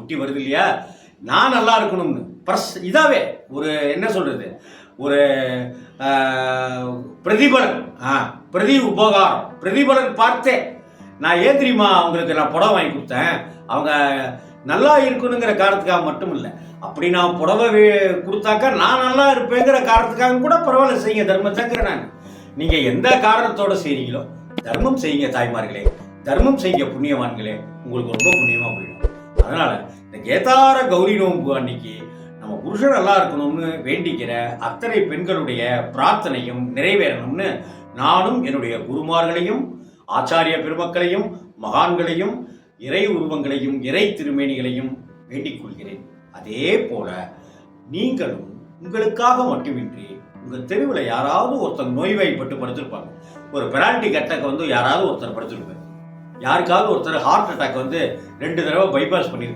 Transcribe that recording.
குட்டி வருது இல்லையா, நான் நல்லா இருக்கணும்னு இதாவே ஒரு என்ன சொல்றது, ஒரு பிரதிபலன், பிரதி உபகாரம், பிரதிபலன் பார்த்தேன். நான் ஏன் தெரியுமா அவங்களுக்கு நான் புடவை வாங்கி கொடுத்தேன், அவங்க நல்லா இருக்கணுங்கிற காரணத்துக்காக மட்டும் இல்லை, அப்படி நான் புடவை கொடுத்தாக்கா நான் நல்லா இருப்பேங்கிற காரணத்துக்காக கூட பரவாயில்ல செய்யுங்க தர்மத்தைங்கிற நான். நீங்க எந்த காரணத்தோட செய்றீங்களோ தர்மம் செய்யுங்க தாய்மார்களே, தர்மம் செய்யுங்க புண்ணியவான்களே, உங்களுக்கு ரொம்ப புண்ணியமா போயிடும். அதனால இந்த கேதார கௌரி நோன்பு அன்னைக்கு நம்ம புருஷன் நல்லா இருக்கணும்னு வேண்டிக்கிற அத்தனை பெண்களுடைய பிரார்த்தனையும் நிறைவேறணும்னு நானும் என்னுடைய குருமார்களையும் ஆச்சாரிய பெருமக்களையும் மகான்களையும் இறை உருவங்களையும் இறை திருமேனிகளையும் வேண்டிக் கொள்கிறேன். அதே போல நீங்களும் உங்களுக்காக மட்டுமின்றி உங்க தெருவில் யாராவது ஒருத்தர் நோய்வாய்ப்பட்டு படுத்திருப்பாங்க. ஒரு பெராலிட்டிக் அட்டாக் யாராவது ஒருத்தர் படுத்திருப்பாங்க, யாருக்காவது ஒருத்தர் ஹார்ட் அட்டாக் 2 தடவை பைபாஸ் பண்ணியிருப்பாங்க.